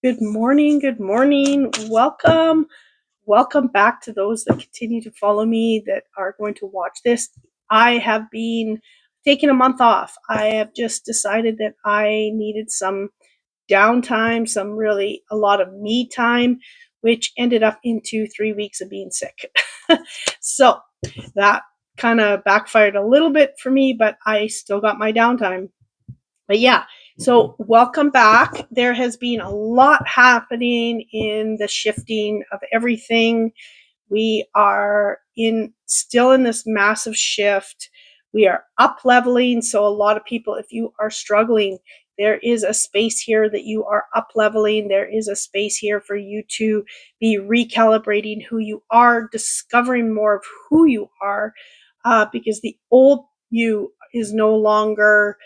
Good morning. Good morning. Welcome back to those that continue to follow me that are going to watch this. I have been taking a month off. I have just decided that I needed some downtime, a lot of me time, which ended up into 3 weeks of being sick. So that kind of backfired a little bit for me, but I still got my downtime. But yeah, so welcome back. There has been a lot happening in the shifting of everything. We are still in this massive shift. We are up leveling. So a lot of people, if you are struggling, there is a space here that you are up leveling. There is a space here for you to be recalibrating who you are, discovering more of who you are, because the old you is no longer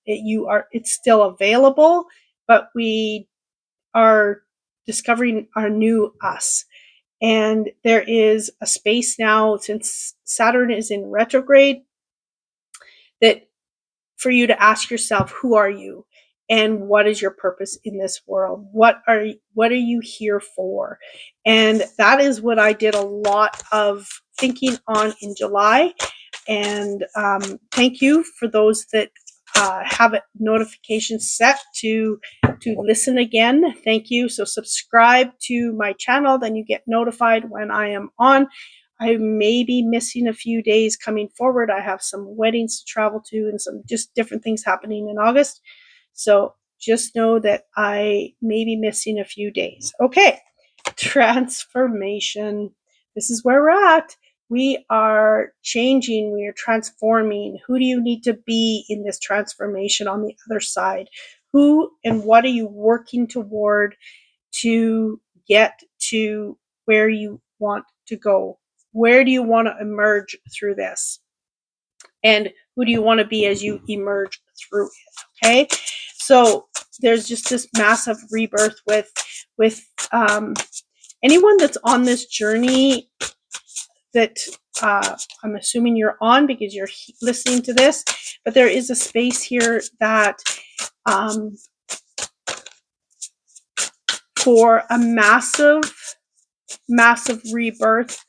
it's still available, but we are discovering our new us. And there is a space now, since Saturn is in retrograde, that for you to ask yourself, who are you and what is your purpose in this world? What are you here for? And that is what I did a lot of thinking on in July. And thank you for those that have a notification set to listen again. Thank you. So subscribe to my channel, then you get notified when I am on. I may be missing a few days coming forward. I have some weddings to travel to and some just different things happening in August. So just know that I may be missing a few days. Okay, transformation. This is where we're at. We are changing, we are transforming. Who do you need to be in this transformation on the other side? Who and what are you working toward to get to where you want to go? Where do you want to emerge through this? And who do you want to be as you emerge through it? Okay, so there's just this massive rebirth with anyone that's on this journey that I'm assuming you're on because you're listening to this, but there is a space here that for a massive rebirth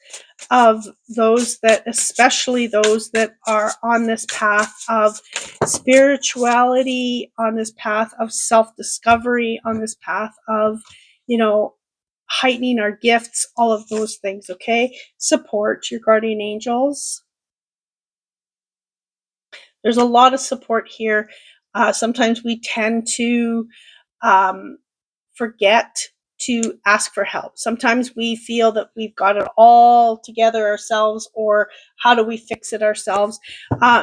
of those that, especially those that are on this path of spirituality, on this path of self-discovery, on this path of, heightening our gifts, all of those things. Okay, support your guardian angels. There's a lot of support here. Sometimes we tend to forget to ask for help. Sometimes we feel that we've got it all together ourselves, or how do we fix it ourselves?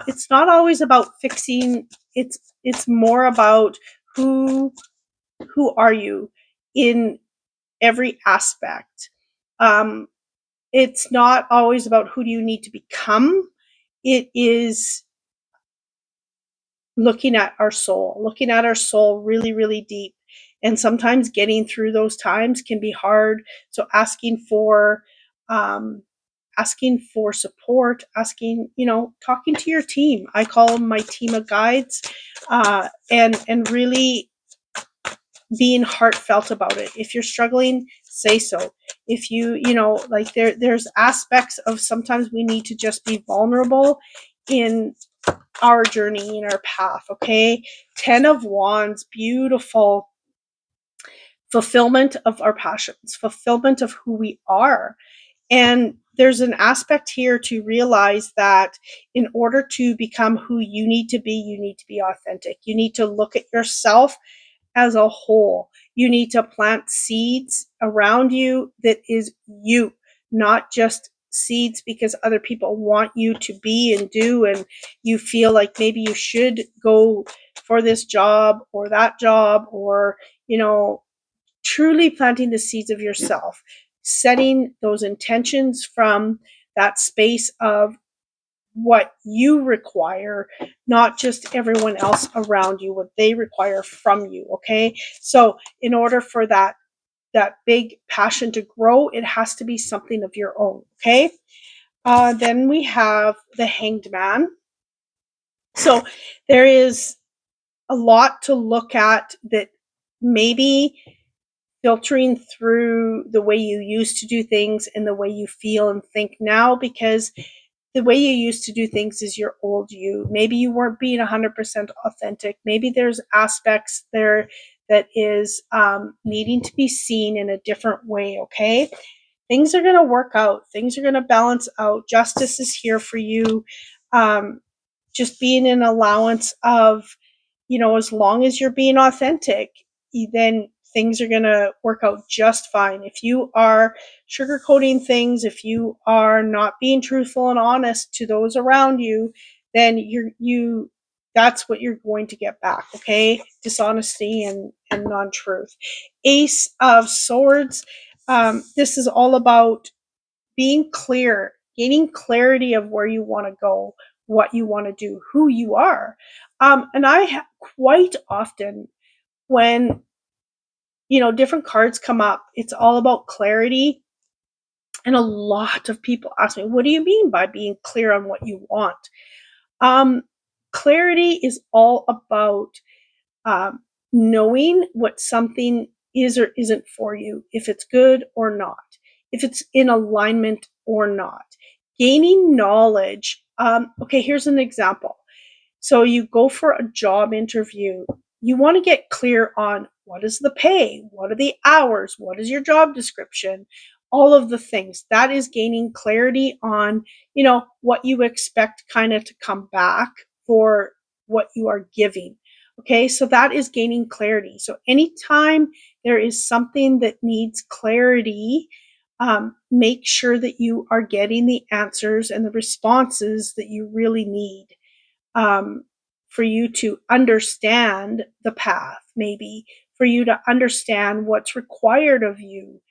It's not always about fixing. It's more about who are you in every aspect. It's not always about who do you need to become. It is looking at our soul really, really deep. And sometimes getting through those times can be hard. So asking for support, talking to your team. I call them my team of guides, and really being heartfelt about it. If you're struggling, say so. If there's aspects of sometimes we need to just be vulnerable in our journey, in our path. Okay, 10 of Wands, beautiful fulfillment of our passions, fulfillment of who we are. And there's an aspect here to realize that in order to become who you need to be authentic. You need to look at yourself as a whole. You need to plant seeds around you that is you, not just seeds because other people want you to be and do, and you feel like maybe you should go for this job or that job, or truly planting the seeds of yourself, setting those intentions from that space of what you require, not just everyone else around you, what they require from you. Okay, so in order for that big passion to grow, it has to be something of your own. Okay, then we have the Hanged Man. So there is a lot to look at that maybe filtering through the way you used to do things and the way you feel and think now, because the way you used to do things is your old you. Maybe you weren't being 100% authentic. Maybe there's aspects there that is needing to be seen in a different way, okay? Things are going to work out. Things are going to balance out. Justice is here for you. Um, just being an allowance of, as long as you're being authentic, then things are going to work out just fine. If you are sugarcoating things, if you are not being truthful and honest to those around you, then that's what you're going to get back, okay? Dishonesty and non-truth. Ace of Swords. This is all about being clear, gaining clarity of where you want to go, what you want to do, who you are. And quite often when, different cards come up, it's all about clarity. And a lot of people ask me, what do you mean by being clear on what you want? Um, Clarity is all about um, knowing what something is or isn't for you, if it's good or not, if it's in alignment or not. Gaining knowledge. Okay, here's an example. So you go for a job interview. You want to get clear on what is the pay, what are the hours, what is your job description, all of the things. That is gaining clarity on, what you expect kind of to come back for what you are giving. Okay, so that is gaining clarity. So anytime there is something that needs clarity, make sure that you are getting the answers and the responses that you really need, um, for you to understand the path, maybe for you to understand what's required of you,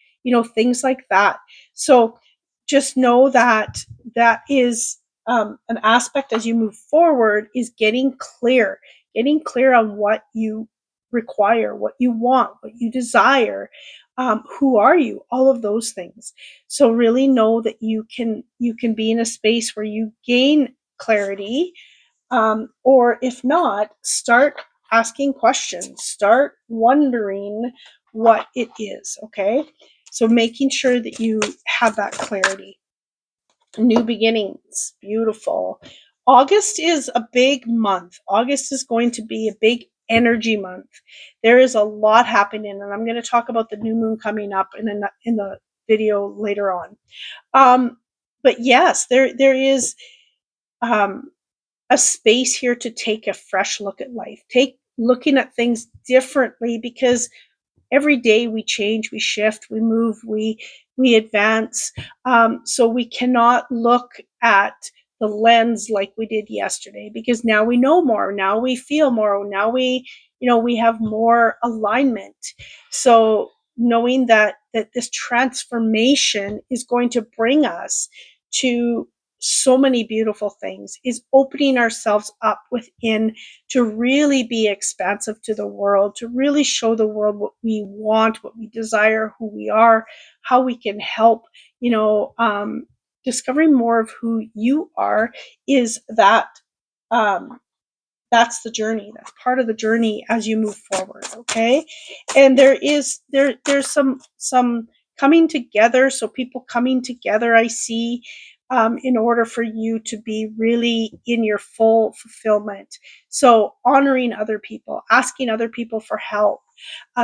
things like that. So just know that that is an aspect as you move forward, is getting clear on what you require, what you want, what you desire, who are you, all of those things. So really know that you can be in a space where you gain clarity, or if not, start asking questions, start wondering what it is, okay? So making sure that you have that clarity. New beginnings, beautiful. August is a big month. August is going to be a big energy month. There is a lot happening, and I'm going to talk about the new moon coming up in the video later on. But yes, there is um, a space here to take a fresh look at life, take looking at things differently, because every day we change, we shift, we move, we advance. So we cannot look at the lens like we did yesterday, because now we know more, now we feel more, now we have more alignment. So knowing that this transformation is going to bring us to so many beautiful things, is opening ourselves up within to really be expansive to the world, to really show the world what we want, what we desire, who we are, how we can help, discovering more of who you are. Is that that's the journey, that's part of the journey as you move forward, okay? And there's some coming together, so people coming together, I see, in order for you to be really in your full fulfillment. So honoring other people, asking other people for help.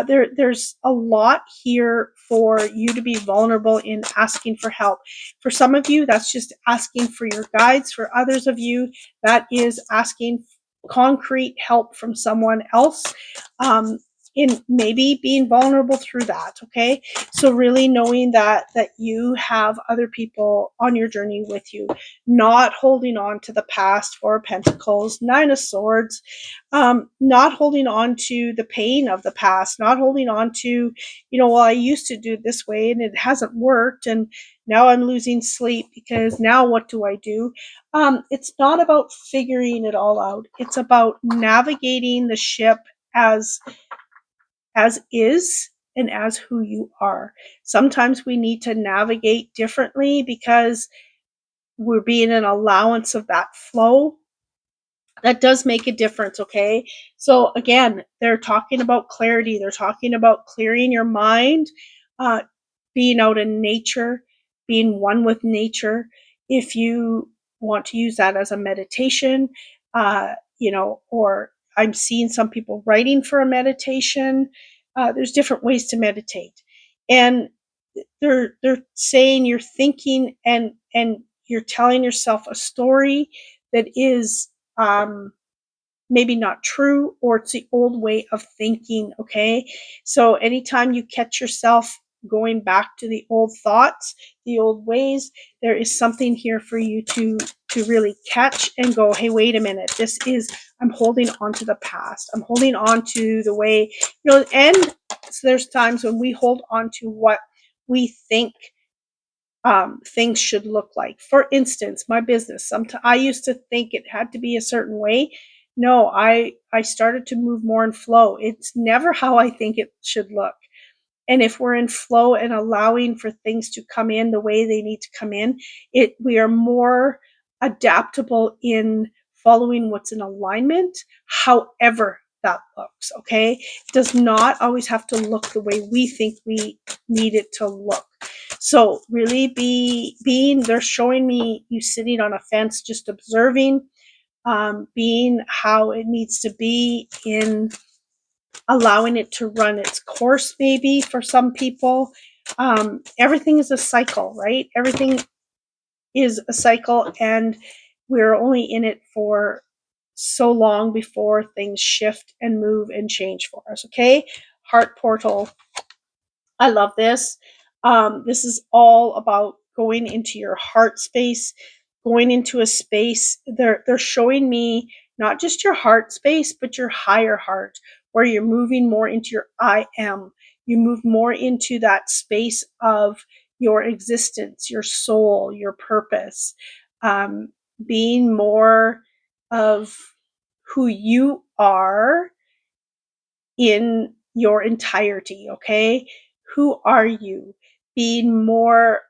There's a lot here for you to be vulnerable in asking for help. For some of you, that's just asking for your guides. For others of you, that is asking concrete help from someone else, in maybe being vulnerable through that, okay? So really knowing that you have other people on your journey with you, not holding on to the past. Four of Pentacles, Nine of Swords, not holding on to the pain of the past, not holding on to, well, I used to do it this way and it hasn't worked, and now I'm losing sleep because now what do I do? It's not about figuring it all out. It's about navigating the ship as is and as who you are. Sometimes we need to navigate differently because we're being an allowance of that flow. That does make a difference, okay? So again, they're talking about clarity. They're talking about clearing your mind, uh, being out in nature, being one with nature. If you want to use that as a meditation, or I'm seeing some people writing for a meditation. There's different ways to meditate, and they're saying you're thinking and you're telling yourself a story that is um, maybe not true, or it's the old way of thinking. Okay. So anytime you catch yourself going back to the old thoughts, the old ways, there is something here for you to really catch and go, hey, wait a minute, this is, I'm holding on to the past, I'm holding on to the way, and so there's times when we hold on to what we think things should look like. For instance, my business. Sometimes I used to think it had to be a certain way. No, I started to move more in flow. It's never how I think it should look. And if we're in flow and allowing for things to come in the way they need to come in, we are more adaptable in following what's in alignment, however that looks. Okay. It does not always have to look the way we think we need it to look. So really being, they're showing me you sitting on a fence, just observing, being how it needs to be, in allowing it to run its course, maybe for some people. Everything is a cycle, right? Everything is a cycle, and we're only in it for so long before things shift and move and change for us. Okay. Heart portal, I love this. This is all about going into your heart space, going into a space. They're showing me not just your heart space, but your higher heart, where you're moving more into your I am. You move more into that space of your existence, your soul, your purpose, um, being more of who you are in your entirety. Okay. Who are you? Being more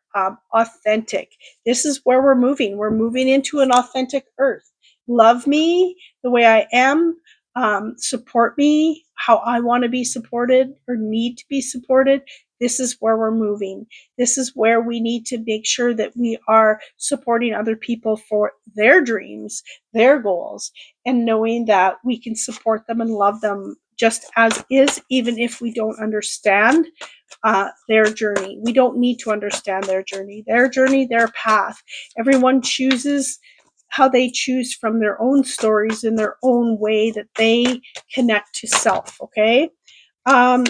authentic. This is where we're moving. We're moving into an authentic earth. Love me the way I am. Support me how I want to be supported or need to be supported. This is where we're moving. This is where we need to make sure that we are supporting other people for their dreams, their goals, and knowing that we can support them and love them just as is, even if we don't understand their journey. We don't need to understand their journey, their path. Everyone chooses how they choose from their own stories in their own way that they connect to self. Okay. Um,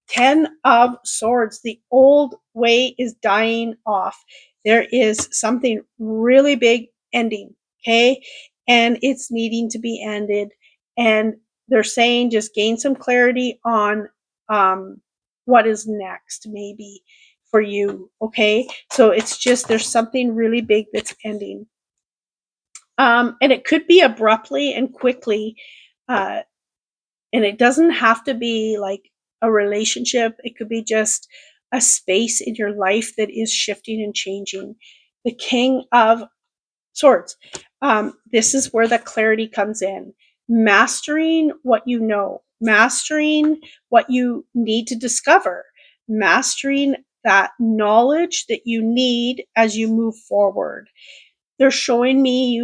10 of Swords. The old way is dying off. There is something really big ending. Okay. And it's needing to be ended. And they're saying just gain some clarity on what is next, maybe for you. Okay. So it's just, there's something really big that's ending. And it could be abruptly and quickly. Uh, and it doesn't have to be like a relationship, it could be just a space in your life that is shifting and changing. The King of Swords. This is where the clarity comes in. Mastering what you know, mastering what you need to discover, mastering that knowledge that you need as you move forward. They're showing me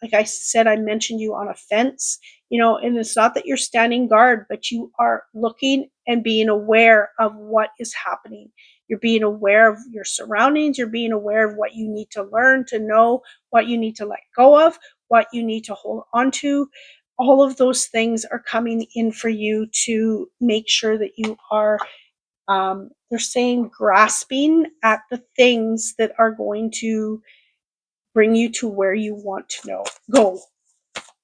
like I said, I mentioned you on a fence, and it's not that you're standing guard, but you are looking and being aware of what is happening. You're being aware of your surroundings, you're being aware of what you need to learn, to know, what you need to let go of, what you need to hold on to. All of those things are coming in for you to make sure that you are, they're saying, grasping at the things that are going to bring you to where you want to go.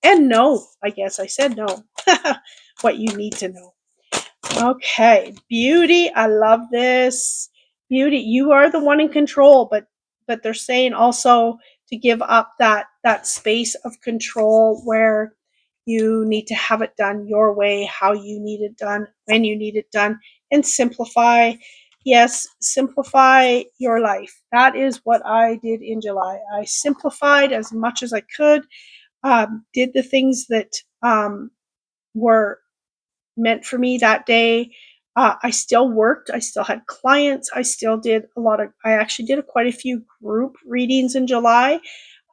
And know, I guess I said no, what you need to know. Okay, beauty. I love this. Beauty, you are the one in control, but they're saying also to give up that space of control where you need to have it done your way, how you need it done, when you need it done, and simplify. Yes, simplify your life. That is what I did in July. I simplified as much as I could. did the things that were meant for me that day. I still worked. I still had clients. I still did I actually did quite a few group readings in July.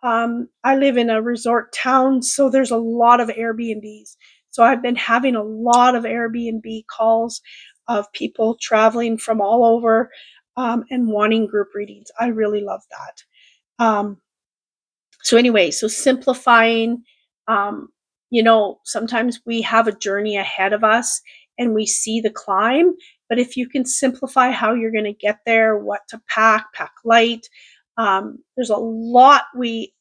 I live in a resort town, so there's a lot of Airbnbs. So I've been having a lot of Airbnb calls of people traveling from all over and wanting group readings. I really love that. So anyway, so simplifying, um, sometimes we have a journey ahead of us and we see the climb, but if you can simplify how you're going to get there, what to pack light. There's a lot we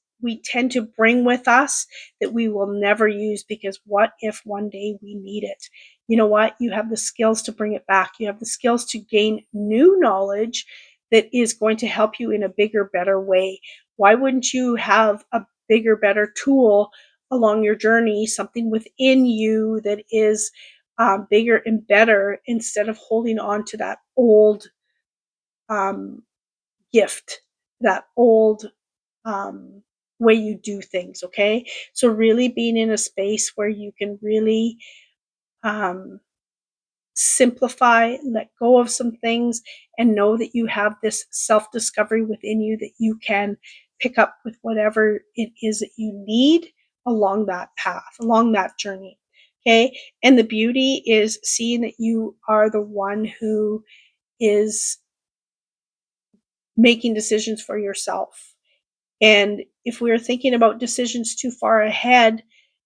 tend to bring with us that we will never use, because what if one day we need it? You know what? You have the skills to bring it back. You have the skills to gain new knowledge that is going to help you in a bigger, better way. Why wouldn't you have a bigger, better tool along your journey, something within you that is bigger and better, instead of holding on to that old um, gift, that old way you do things? Okay. So, really being in a space where you can really um, simplify, let go of some things, and know that you have this self discovery within you that you can pick up with whatever it is that you need along that path, along that journey. Okay. And the beauty is seeing that you are the one who is making decisions for yourself. And if we're thinking about decisions too far ahead,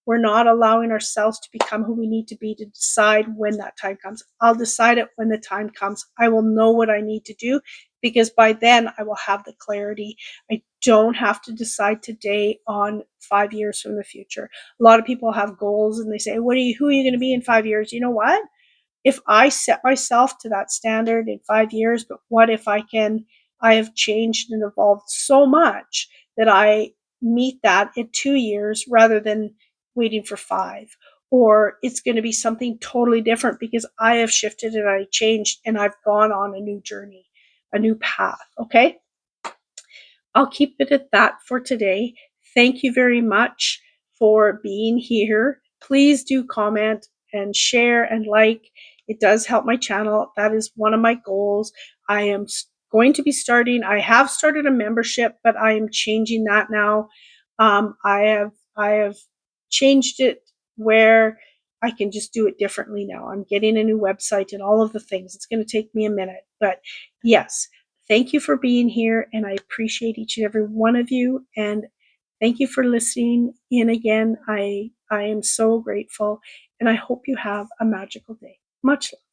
we're not allowing ourselves to become who we need to be to decide when that time comes. I'll decide it when the time comes. I will know what I need to do, because by then I will have the clarity. I don't have to decide today on 5 years from the future. A lot of people have goals and they say, who are you going to be in 5 years? You know what? If I set myself to that standard in 5 years, but what if I have changed and evolved so much that I meet that in 2 years rather than waiting for five? Or it's going to be something totally different because I have shifted and I changed and I've gone on a new journey, a new path. Okay. I'll keep it at that for today. Thank you very much for being here. Please do comment and share and like. It does help my channel. That is one of my goals. I am going to be I have started a membership, but I am changing that now. I have changed it where I can just do it differently now. I'm getting a new website and all of the things. It's going to take me a minute, but yes, thank you for being here, and I appreciate each and every one of you. And thank you for listening in again. I am so grateful, and I hope you have a magical day. Much love.